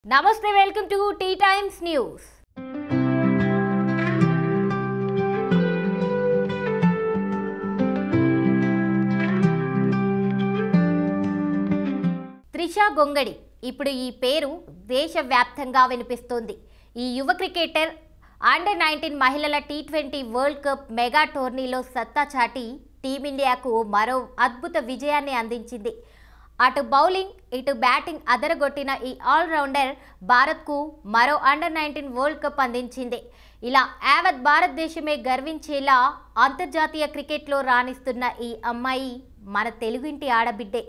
Namaste, welcome to Tea Times News. Trisha గొంగడి ఇప్పుడు ఈ పేరు దేశవ్యాప్తంగా వినిపిస్తోంది. ఈ యువ క్రికెటర్ అండర్-19 మహిళల టీ20 వరల్డ్ కప్ మెగా టోర్నీలో సత్తా చాటి టీమిండియాకు మరో అద్భుత విజయాన్ని అందించింది. అటు బౌలింగ్ ఇటు బ్యాటింగ్ అదరగొట్టిన ఈ ఆల్రౌండర్ భారత్కు మరో అండర్-19 వరల్డ్ కప్ అందించింది. ఇలా యావత్ భారతదేశమే గర్వించేలా అంతర్జాతీయ క్రికెట్లో రాణిస్తున్న ఈ అమ్మాయి మన తెలుగింటి ఆడబిడ్డే.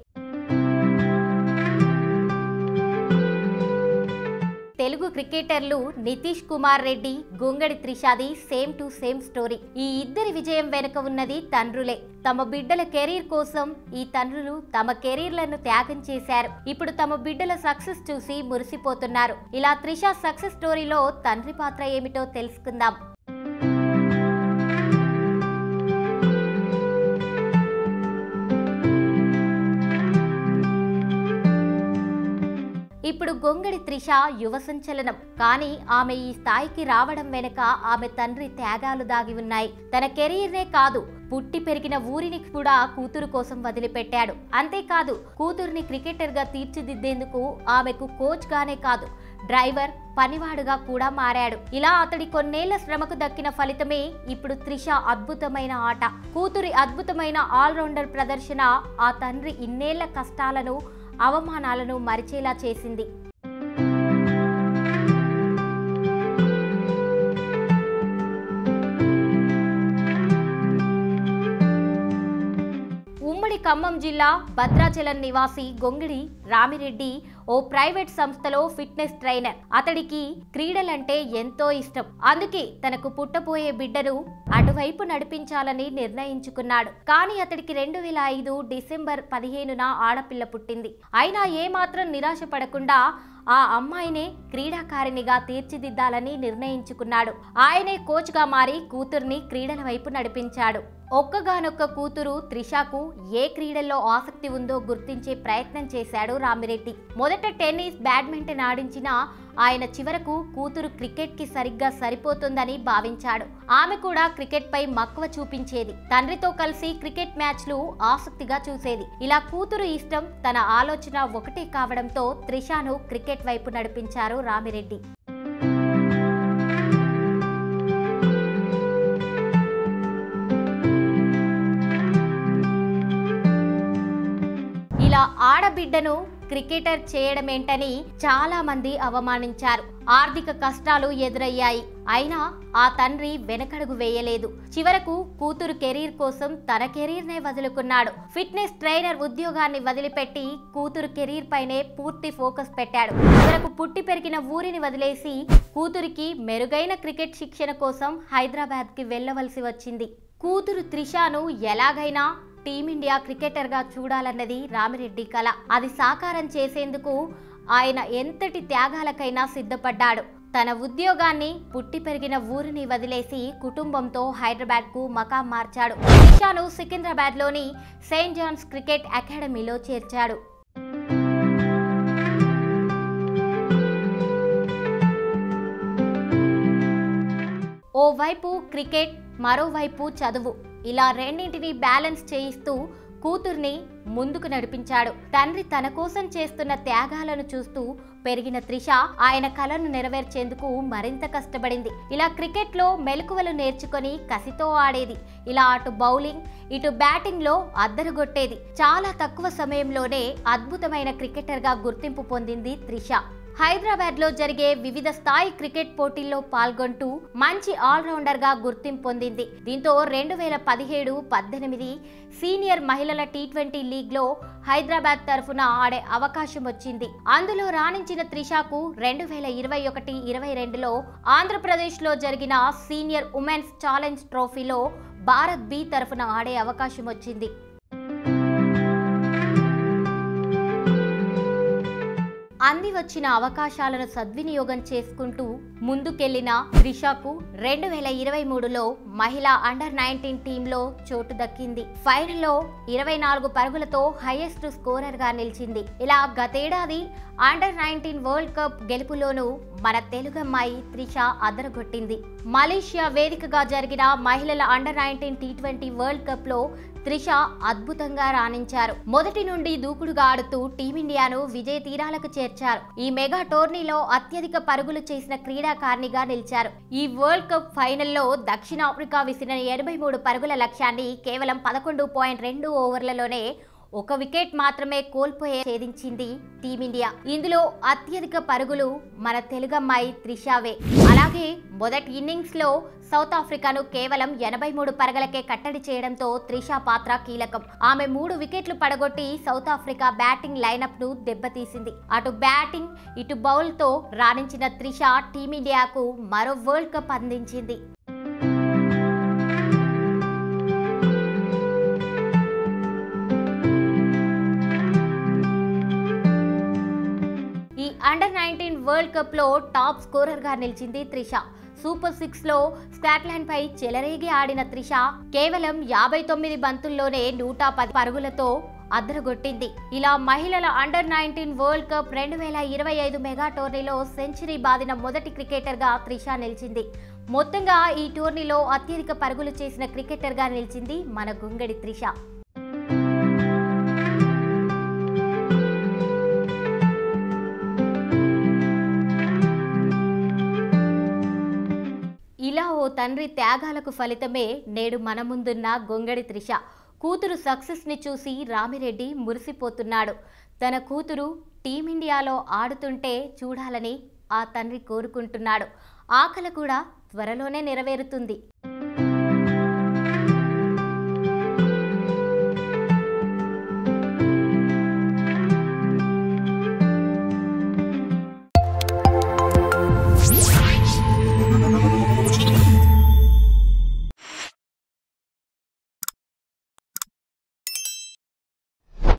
తెలుగు క్రికెటర్లు నితీష్ కుమార్ రెడ్డి, గొంగడి త్రిషాది సేమ్ టు సేమ్ స్టోరీ. ఈ ఇద్దరి విజయం వెనుక ఉన్నది తండ్రులే. తమ బిడ్డల కెరీర్ కోసం ఈ తండ్రులు తమ కెరీర్లను త్యాగం చేశారు. ఇప్పుడు తమ బిడ్డల సక్సెస్ చూసి మురిసిపోతున్నారు. ఇలా త్రిషా సక్సెస్ స్టోరీలో తండ్రి పాత్ర ఏమిటో తెలుసుకుందాం. ఇప్పుడు గొంగడి త్రిష యువ సంచలనం. కానీ ఆమె ఈ స్థాయికి రావడం వెనుక ఆమె తండ్రి త్యాగాలు దాగి ఉన్నాయి. తన కెరీర్నే కాదు, పుట్టి పెరిగిన ఊరిని కూడా కూతురు కోసం వదిలిపెట్టాడు. అంతేకాదు, కూతుర్ని క్రికెటర్ గా తీర్చిదిద్దేందుకు ఆమెకు కోచ్ గానే కాదు, డ్రైవర్, పనివాడుగా కూడా మారాడు. ఇలా అతడి కొన్నేళ్ల శ్రమకు దక్కిన ఫలితమే ఇప్పుడు త్రిష అద్భుతమైన ఆట. కూతురి అద్భుతమైన ఆల్రౌండర్ ప్రదర్శన ఆ తండ్రి ఇన్నేళ్ల కష్టాలను, అవమానాలను మరిచేలా చేసింది. ఉమ్మడి ఖమ్మం జిల్లా భద్రాచలం నివాసి గొంగడి రామిరెడ్డి ఓ ప్రైవేట్ సంస్థలో ఫిట్నెస్ ట్రైనర్. అతడికి క్రీడలంటే ఎంతో ఇష్టం. అందుకే తనకు పుట్టబోయే బిడ్డను అటువైపు నడిపించాలని నిర్ణయించుకున్నాడు. కానీ అతడికి 2005 డిసెంబర్ 15న ఆడపిల్ల పుట్టింది. అయినా ఏమాత్రం నిరాశ పడకుండా ఆ అమ్మాయినే క్రీడాకారిణిగా తీర్చిదిద్దాలని నిర్ణయించుకున్నాడు. ఆయనే కోచ్గా మారి కూతుర్ని క్రీడల వైపు నడిపించాడు. ఒక్కగానొక్క కూతురు త్రిషాకు ఏ క్రీడల్లో ఆసక్తి ఉందో గుర్తించే ప్రయత్నం చేశాడు రామిరెడ్డి. మొదట టెన్నిస్, బ్యాడ్మింటన్ ఆడించినా ఆయన చివరకు కూతురు క్రికెట్ కి సరిగ్గా సరిపోతుందని భావించాడు. ఆమె కూడా క్రికెట్ పై మక్కువ చూపించేది. తండ్రితో కలిసి క్రికెట్ మ్యాచ్లు ఆసక్తిగా చూసేది. ఇలా కూతురు ఇష్టం, తన ఆలోచన ఒకటే కావడంతో త్రిషాను క్రికెట్ వైపు నడిపించారు రామిరెడ్డి. ఇలా ఆడబిడ్డను క్రికెటర్ చేయడమేంటని చాలా మంది అవమానించారు. ఆర్థిక కష్టాలు ఎదురయ్యాయి. అయినా ఆ తండ్రి వెనకడుగు వేయలేదు. చివరకు కూతురు కెరీర్ కోసం తన కెరీర్నే వదులుకున్నాడు. ఫిట్నెస్ ట్రైనర్ ఉద్యోగాన్ని వదిలిపెట్టి కూతురు కెరీర్ పైనే పూర్తి ఫోకస్ పెట్టాడు. చివరకు పుట్టి పెరిగిన ఊరిని వదిలేసి కూతురికి మెరుగైన క్రికెట్ శిక్షణ కోసం హైదరాబాద్ కి వెళ్లవలసి వచ్చింది. కూతురు త్రిషాను ఎలాగైనా టీమిండియా క్రికెటర్గా చూడాలన్నది రామిరెడ్డి కల. అది సాకారం చేసేందుకు ఆయన ఎంతటి త్యాగాలకైనా సిద్ధపడ్డాడు. తన ఉద్యోగాన్ని, పుట్టి పెరిగిన ఊరిని వదిలేసి కుటుంబంతో హైదరాబాద్కు మకాం మార్చాడు. త్రిషాను సికింద్రాబాద్లోని సెయింట్ జాన్స్ క్రికెట్ అకాడమీలో చేర్చాడు. ఓవైపు క్రికెట్, మరోవైపు చదువు, ఇలా రెండింటిని బ్యాలెన్స్ చేయిస్తూ కూతుర్ని ముందుకు నడిపించాడు. తండ్రి తన కోసం చేస్తున్న త్యాగాలను చూస్తూ పెరిగిన త్రిష ఆయన కలను నెరవేర్చేందుకు మరింత కష్టపడింది. ఇలా క్రికెట్లో మెలకువలు నేర్చుకొని కసితో ఆడేది. ఇలా అటు బౌలింగ్ ఇటు బ్యాటింగ్ లో అద్దరుగొట్టేది. చాలా తక్కువ సమయంలోనే అద్భుతమైన క్రికెటర్గా గుర్తింపు పొందింది త్రిష. హైదరాబాద్ లో జరిగే వివిధ స్థాయి క్రికెట్ పోటీల్లో పాల్గొంటూ మంచి ఆల్రౌండర్ గా గుర్తింపు పొందింది. దీంతో 2017-18 సీనియర్ మహిళల టీ20 లీగ్ లో హైదరాబాద్ తరఫున ఆడే అవకాశం వచ్చింది. అందులో రాణించిన త్రిషాకు 2021-22లో ఆంధ్రప్రదేశ్ లో జరిగిన సీనియర్ ఉమెన్స్ ఛాలెంజ్ ట్రోఫీలో భారత్ బి తరఫున ఆడే అవకాశం వచ్చింది. అంది వచ్చిన అవకాశాలను సద్వినియోగం చేసుకుంటూ ముందుకెళ్లిన త్రిషకు 2023లో మహిళా అండర్-19 టీంలో చోటు దక్కింది. ఫైనల్లో 24 పరుగులతో హైయెస్ట్ స్కోరర్ గా నిలిచింది. ఇలా గతేడాది అండర్-19 వరల్డ్ కప్ గెలుపులోనూ మన తెలుగమ్మాయి త్రిష అదరగొట్టింది. మలేషియా వేదికగా జరిగిన మహిళల అండర్-19 టీ20 వరల్డ్ కప్ లో త్రిష అద్భుతంగా రాణించారు. మొదటి నుండి దూకుడుగా ఆడుతూ టీమిండియాను విజయ తీరాలకు చేర్చారు. ఈ మెగా టోర్నీలో అత్యధిక పరుగులు చేసిన క్రీడాకారిణిగా నిలిచారు. ఈ వరల్డ్ కప్ ఫైనల్లో దక్షిణాఫ్రికా విసిరిన 83 పరుగుల లక్ష్యాన్ని కేవలం 11.2 ఓవర్లలోనే ఒక వికెట్ మాత్రమే కోల్పోయే ఛేదించింది టీమిండియా. ఇందులో అత్యధిక పరుగులు మన తెలుగమ్మాయి త్రిషావే. అలాగే మొదటి ఇన్నింగ్స్ లో సౌత్ ఆఫ్రికాను కేవలం 83 పరుగులకే కట్టడి చేయడంతో త్రిష పాత్ర కీలకం. ఆమె 3 వికెట్లు పడగొట్టి సౌత్ ఆఫ్రికా బ్యాటింగ్ లైనప్ ను దెబ్బతీసింది. అటు బ్యాటింగ్ ఇటు బౌల్ తో రాణించిన త్రిష టీమిండియాకు మరో వరల్డ్ కప్ అందించింది. ఈ అండర్-19 వరల్డ్ కప్ లో టాప్ స్కోరర్ గా నిలిచింది త్రిష. సూపర్ 6 లో స్కాట్లాండ్ పై చెలరేగి ఆడిన త్రిష కేవలం 59 బంతుల్లోనే 110 పరుగులతో అదరగొట్టింది. ఇలా మహిళల అండర్-19 వరల్డ్ కప్ 2025 మెగా టోర్నీలో సెంచరీ బాదిన మొదటి క్రికెటర్ గా త్రిష నిలిచింది. మొత్తంగా ఈ టోర్నీలో అత్యధిక పరుగులు చేసిన క్రికెటర్ గా నిలిచింది మన గొంగడి త్రిష. ఇలా ఓ తండ్రి త్యాగాలకు ఫలితమే నేడు మన ముందున్న గొంగడి త్రిష. కూతురు సక్సెస్ ని చూసి రామిరెడ్డి మురిసిపోతున్నాడు. తన కూతురు టీమిండియాలో ఆడుతుంటే చూడాలని ఆ తండ్రి కోరుకుంటున్నాడు. ఆ కల కూడా త్వరలోనే నెరవేరుతుంది.